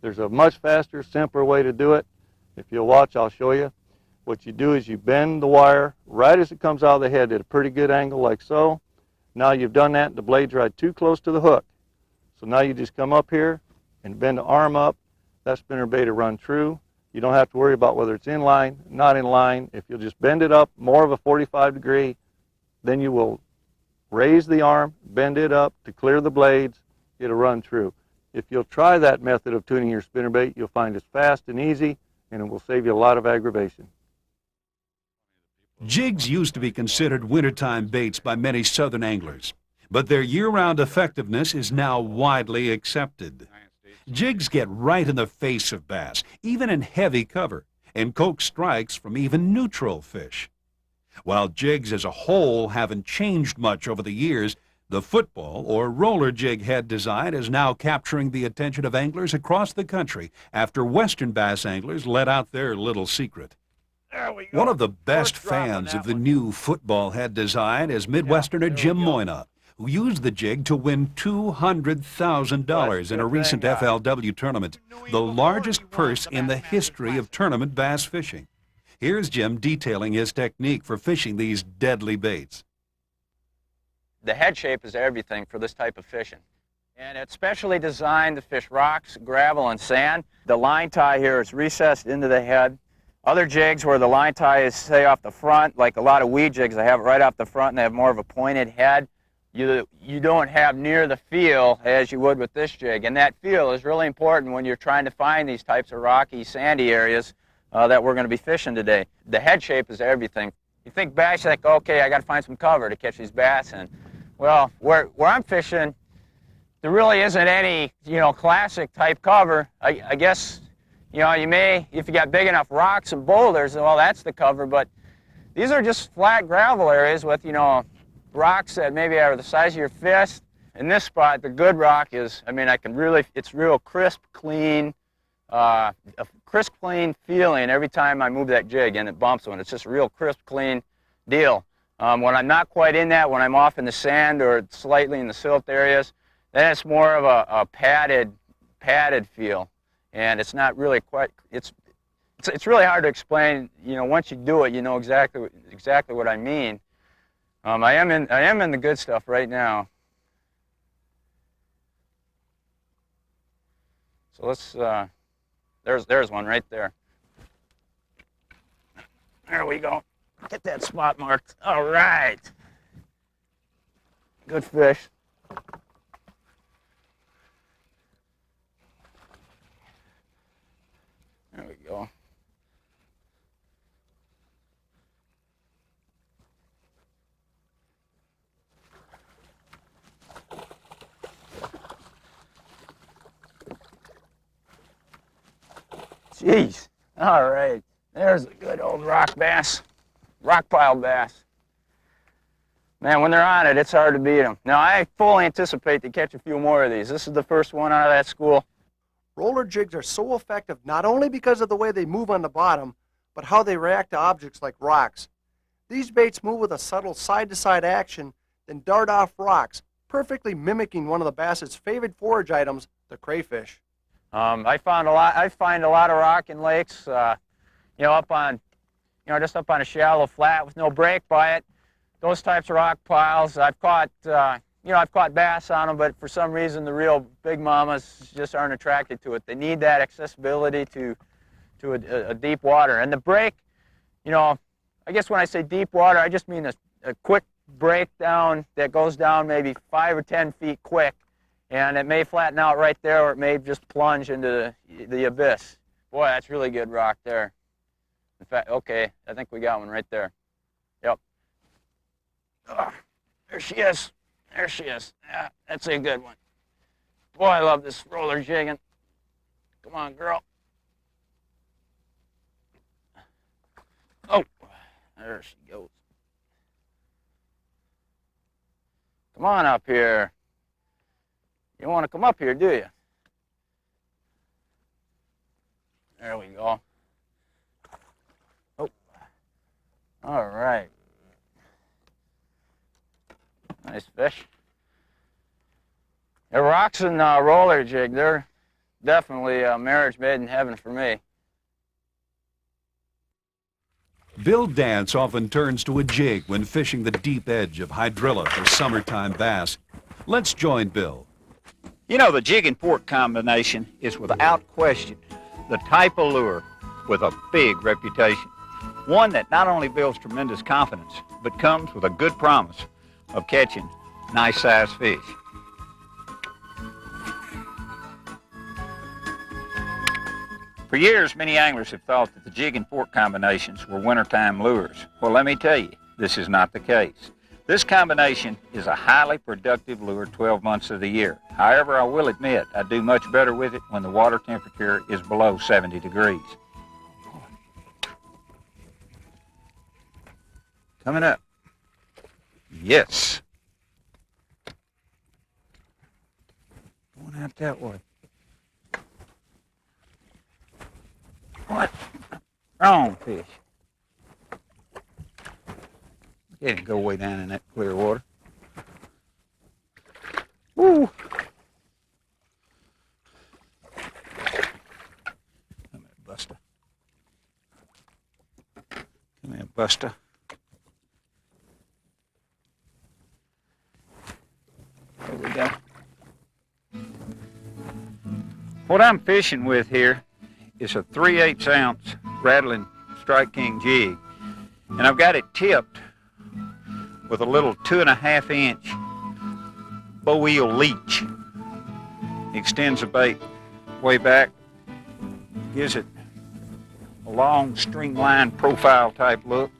There's a much faster, simpler way to do it. If you'll watch, I'll show you. What you do is you bend the wire right as it comes out of the head at a pretty good angle like so. Now you've done that, the blade's right too close to the hook. So now you just come up here and bend the arm up. That spinnerbait will run true. You don't have to worry about whether it's in line, not in line. If you'll just bend it up more of a 45 degree, then you will raise the arm, bend it up to clear the blades, it'll run true. If you'll try that method of tuning your spinnerbait, you'll find it's fast and easy, and it will save you a lot of aggravation. Jigs used to be considered wintertime baits by many southern anglers, but their year-round effectiveness is now widely accepted. Jigs get right in the face of bass, even in heavy cover, and coax strikes from even neutral fish. While jigs as a whole haven't changed much over the years, the football or roller jig head design is now capturing the attention of anglers across the country after western bass anglers let out their little secret. One of the best fans of the new football head design is Midwesterner Jim Moina, who used the jig to win $200,000 in a recent FLW tournament, the largest purse in the history of tournament bass fishing. Here's Jim detailing his technique for fishing these deadly baits. The head shape is everything for this type of fishing. And it's specially designed to fish rocks, gravel, and sand. The line tie here is recessed into the head. Other jigs where the line tie is, say, off the front, like a lot of weed jigs, they have it right off the front and they have more of a pointed head. You don't have near the feel as you would with this jig. And that feel is really important when you're trying to find these types of rocky, sandy areas that we're going to be fishing today. The head shape is everything. You think bass, you think, okay, I got to find some cover to catch these bass in. Well, where I'm fishing, there really isn't any, classic type cover. I guess, you may, if you got big enough rocks and boulders, well, that's the cover, but these are just flat gravel areas with, rocks that maybe are the size of your fist. In this spot, the good rock is, it's real crisp, clean, a crisp, clean feeling every time I move that jig and it bumps when it's just a real crisp, clean deal. When I'm not quite in that, when I'm off in the sand or slightly in the silt areas, then it's more of a padded feel, and it's not really quite. It's really hard to explain. Once you do it, you know exactly what I mean. I am in the good stuff right now. So let's. There's one right there. There we go. Get that spot marked. All right. Good fish. There we go. Jeez. All right. There's a good old rock bass. Rock pile bass. Man, when they're on it, it's hard to beat them. Now, I fully anticipate to catch a few more of these. This is the first one out of that school. Roller jigs are so effective not only because of the way they move on the bottom, but how they react to objects like rocks. These baits move with a subtle side-to-side action, then dart off rocks, perfectly mimicking one of the bass's favorite forage items, the crayfish. I find a lot of rock in lakes, up on, just up on a shallow flat with no break by it. Those types of rock piles, I've caught bass on them, but for some reason the real big mamas just aren't attracted to it. They need that accessibility to a deep water. And the break, I guess when I say deep water, I just mean a quick breakdown that goes down maybe 5 or 10 feet quick, and it may flatten out right there, or it may just plunge into the abyss. Boy, that's really good rock there. In fact, okay, I think we got one right there. Yep. Oh, there she is. There she is. Yeah, that's a good one. Boy, I love this roller jigging. Come on, girl. Oh, there she goes. Come on up here. You don't want to come up here, do you? There we go. Oh, all right. Nice fish. The rocks and roller jig, they're definitely a marriage made in heaven for me. Bill Dance often turns to a jig when fishing the deep edge of Hydrilla for summertime bass. Let's join Bill. You know, the jig and fork combination is without question the type of lure with a big reputation. One that not only builds tremendous confidence, but comes with a good promise of catching nice-sized fish. For years, many anglers have thought that the jig and fork combinations were wintertime lures. Well, let me tell you, this is not the case. This combination is a highly productive lure 12 months of the year. However, I will admit I do much better with it when the water temperature is below 70 degrees. Coming up. Yes. Going out that way. What? Wrong fish. It didn't go way down in that clear water. Woo! Come here, Buster. Come here, Buster. There we go. What I'm fishing with here is a 3/8 ounce rattling Strike King jig, and I've got it tipped with a little 2.5 inch bow eel leech. Extends the bait way back, gives it a long streamlined profile type look.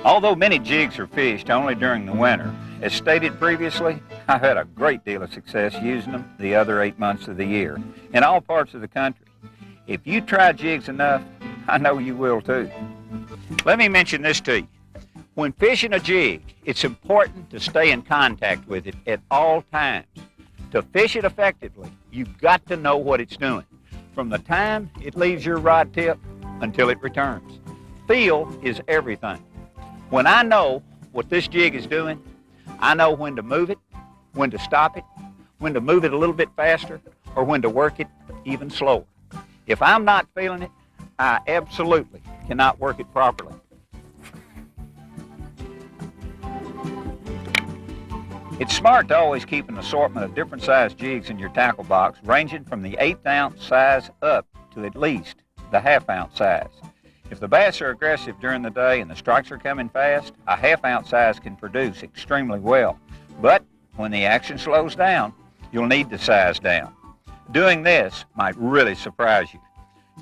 Although many jigs are fished only during the winter, as stated previously, I've had a great deal of success using them the other 8 months of the year in all parts of the country. If you try jigs enough, I know you will too. Let me mention this to you. When fishing a jig, it's important to stay in contact with it at all times. To fish it effectively, you've got to know what it's doing, from the time it leaves your rod tip until it returns. Feel is everything. When I know what this jig is doing, I know when to move it, when to stop it, when to move it a little bit faster, or when to work it even slower. If I'm not feeling it, I absolutely cannot work it properly. It's smart to always keep an assortment of different sized jigs in your tackle box, ranging from the 1/8 ounce size up to at least the 1/2 ounce size. If the bass are aggressive during the day and the strikes are coming fast, a 1/2 ounce size can produce extremely well. But when the action slows down, you'll need to size down. Doing this might really surprise you.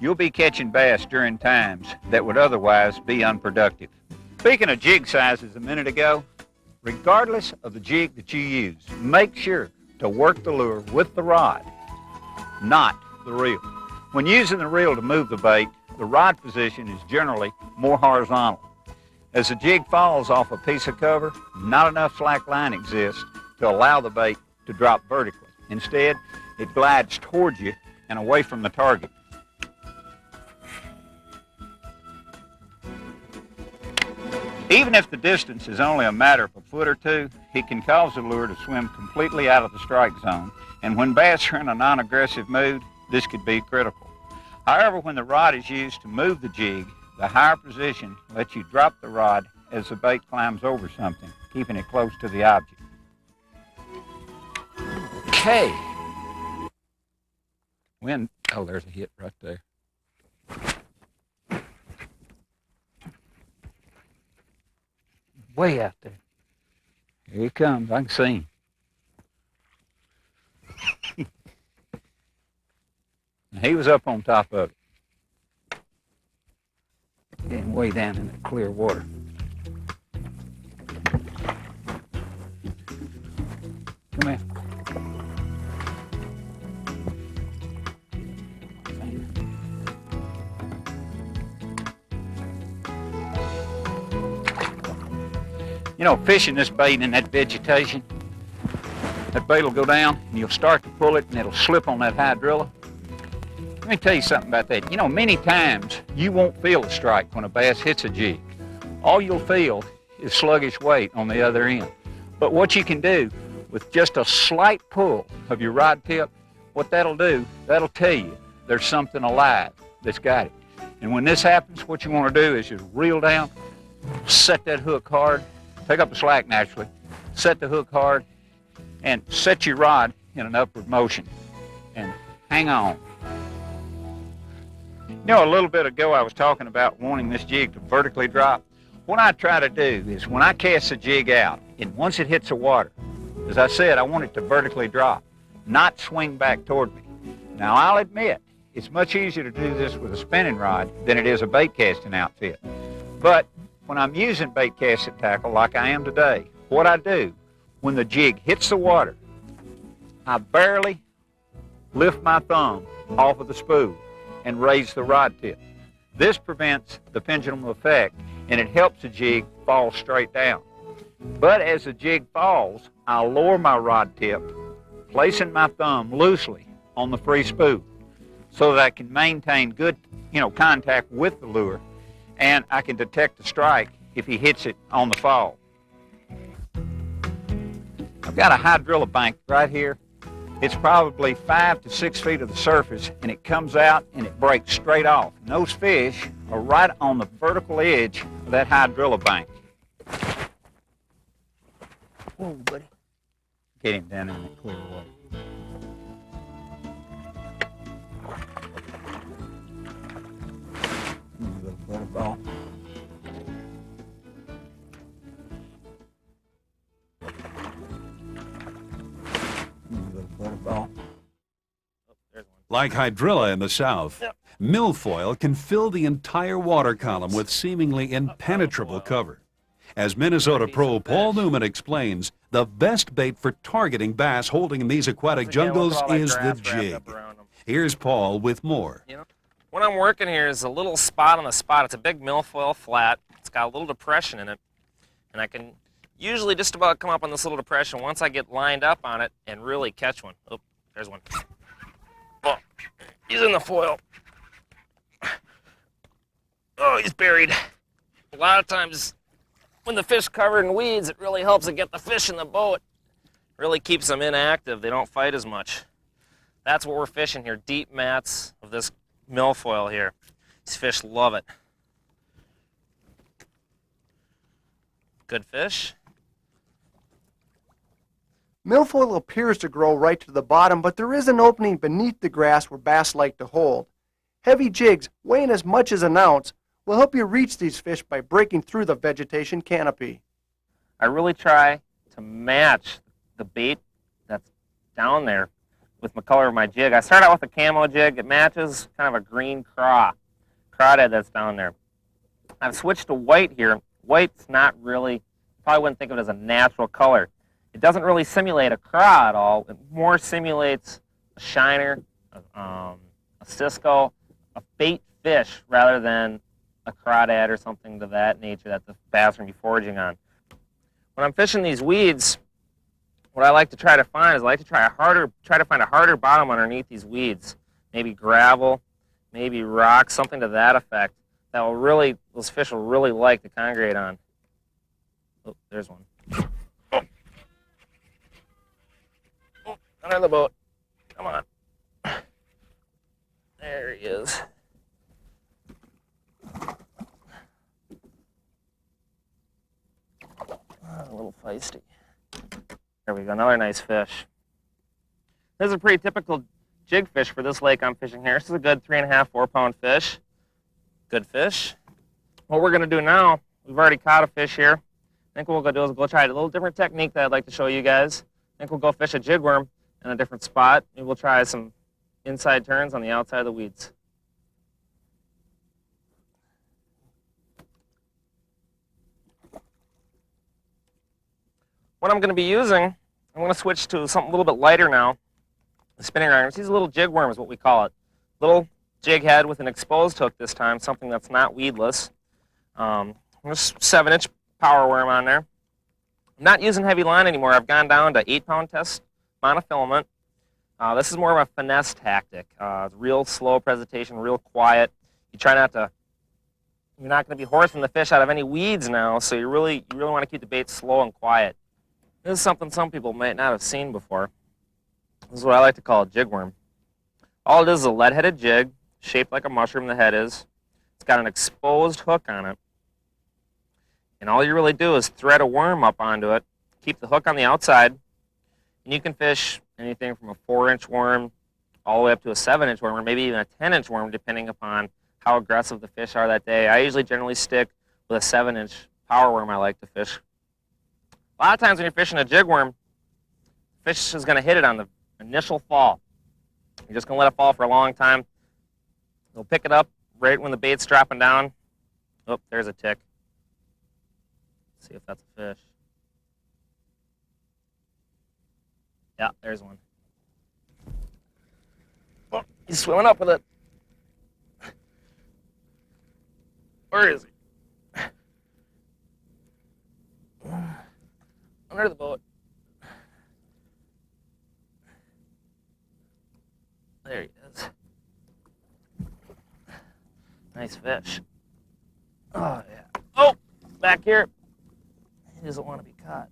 You'll be catching bass during times that would otherwise be unproductive. Speaking of jig sizes a minute ago, regardless of the jig that you use, make sure to work the lure with the rod, not the reel. When using the reel to move the bait, the rod position is generally more horizontal. As the jig falls off a piece of cover, not enough slack line exists to allow the bait to drop vertically. Instead, it glides towards you and away from the target. Even if the distance is only a matter of a foot or two, it can cause the lure to swim completely out of the strike zone, and when bass are in a non-aggressive mood, this could be critical. However, when the rod is used to move the jig, the higher position lets you drop the rod as the bait climbs over something, keeping it close to the object. Okay. Oh, there's a hit right there. Way out there. Here he comes. I can see him. he was up on top of it. Getting way down in the clear water. Come here. You know, fishing this bait in that vegetation, that bait will go down and you'll start to pull it and it'll slip on that hydrilla. Let me tell you something about that. You know, many times you won't feel a strike when a bass hits a jig. All you'll feel is sluggish weight on the other end. But what you can do with just a slight pull of your rod tip, what that'll do, that'll tell you there's something alive that's got it. And when this happens, what you want to do is just reel down, set that hook hard, pick up the slack naturally, set the hook hard, and set your rod in an upward motion, and hang on. You know, a little bit ago I was talking about wanting this jig to vertically drop. What I try to do is when I cast the jig out, and once it hits the water, as I said, I want it to vertically drop, not swing back toward me. Now, I'll admit, it's much easier to do this with a spinning rod than it is a bait casting outfit. But when I'm using bait casting tackle like I am today, what I do, when the jig hits the water, I barely lift my thumb off of the spool and raise the rod tip. This prevents the pendulum effect, and it helps the jig fall straight down. But as the jig falls, I'll lower my rod tip, placing my thumb loosely on the free spool so that I can maintain good, contact with the lure, and I can detect the strike if he hits it on the fall. I've got a hydrilla bank right here. It's probably 5 to 6 feet of the surface, and it comes out and it breaks straight off. And those fish are right on the vertical edge of that hydrilla bank. Whoa, buddy. Get him down in the clear water. Little butterball. Like Hydrilla in the south, Milfoil can fill the entire water column with seemingly impenetrable cover. As Minnesota pro Paul Newman explains, the best bait for targeting bass holding in these aquatic jungles is the jig. Here's Paul with more. What I'm working here is a little spot on the spot. It's a big milfoil flat. It's got a little depression in it, and I can usually just about come up on this little depression once I get lined up on it and really catch one. Oh, there's one. Oh, he's in the foil. Oh, he's buried. A lot of times when the fish covered in weeds, it really helps to get the fish in the boat. It really keeps them inactive. They don't fight as much. That's what we're fishing here, deep mats of this milfoil here. These fish love it. Good fish. Milfoil appears to grow right to the bottom, but there is an opening beneath the grass where bass like to hold. Heavy jigs, weighing as much as an ounce, will help you reach these fish by breaking through the vegetation canopy. I really try to match the bait that's down there with the color of my jig. I start out with a camo jig. It matches kind of a green crawdad that's down there. I've switched to white here. White's not really, you probably wouldn't think of it as a natural color. It doesn't really simulate a craw at all. It more simulates a shiner, a cisco, a bait fish rather than a crawdad or something to that nature that the bass are going to be foraging on. When I'm fishing these weeds, what I like to try to find is I like to try to find a harder bottom underneath these weeds. Maybe gravel, maybe rocks, something to that effect. That will really, those fish will really like to congregate on. Oh, there's one. Under the boat. Come on. There he is. A little feisty. There we go, another nice fish. This is a pretty typical jig fish for this lake I'm fishing here. This is a good 3.5, 4 pound fish. Good fish. What we're gonna do now, we've already caught a fish here. I think what we'll go do is go try a little different technique that I'd like to show you guys. I think we'll go fish a jigworm in a different spot. Maybe we'll try some inside turns on the outside of the weeds. What I'm going to be using, I'm going to switch to something a little bit lighter now. The spinning irons. These are little jig worm is what we call it. Little jig head with an exposed hook this time, something that's not weedless. Just 7-inch power worm on there. I'm not using heavy line anymore. I've gone down to 8-pound test monofilament. This is more of a finesse tactic. It's real slow presentation, real quiet. You try not to, you're not going to be horsing the fish out of any weeds now, so you really want to keep the bait slow and quiet. This is something some people might not have seen before. This is what I like to call a jig worm. All it is a lead-headed jig, shaped like a mushroom the head is. It's got an exposed hook on it. And all you really do is thread a worm up onto it, keep the hook on the outside, and you can fish anything from a 4-inch worm all the way up to a 7-inch worm, or maybe even a 10-inch worm, depending upon how aggressive the fish are that day. I usually generally stick with a 7-inch power worm I like to fish. A lot of times when you're fishing a jig worm, fish is going to hit it on the initial fall. You're just going to let it fall for a long time. They'll pick it up right when the bait's dropping down. Oh, there's a tick. Let's see if that's a fish. Yeah, there's one. Oh, he's swimming up with it. Where is he? Under the boat. There he is. Nice fish. Oh, yeah. Oh, back here. He doesn't want to be caught.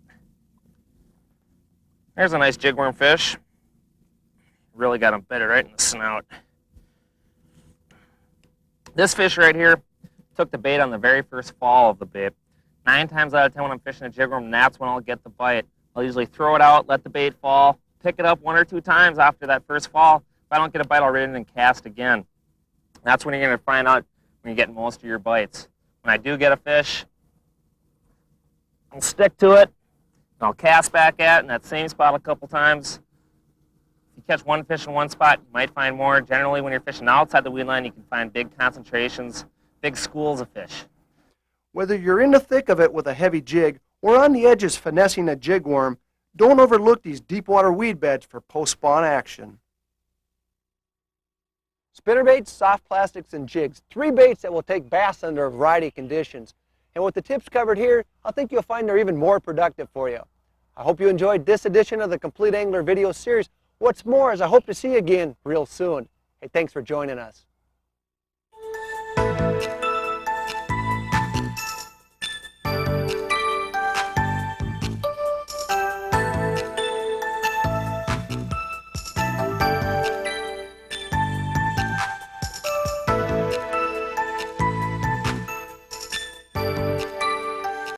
There's a nice jigworm fish. Really got him bedded right in the snout. This fish right here took the bait on the very first fall of the bait. 9 times out of 10 when I'm fishing a jigworm, that's when I'll get the bite. I'll usually throw it out, let the bait fall, pick it up 1 or 2 times after that first fall. If I don't get a bite, I'll rein it and cast again. That's when you're going to find out when you're getting most of your bites. When I do get a fish, I'll stick to it, and I'll cast back at it in that same spot a couple times. If you catch one fish in one spot, you might find more. Generally, when you're fishing outside the weed line, you can find big concentrations, big schools of fish. Whether you're in the thick of it with a heavy jig or on the edges finessing a jig worm, don't overlook these deep water weed beds for post-spawn action. Spinnerbaits, soft plastics, and jigs. 3 baits that will take bass under a variety of conditions. And with the tips covered here, I think you'll find they're even more productive for you. I hope you enjoyed this edition of the Complete Angler video series. What's more is I hope to see you again real soon. Hey, thanks for joining us.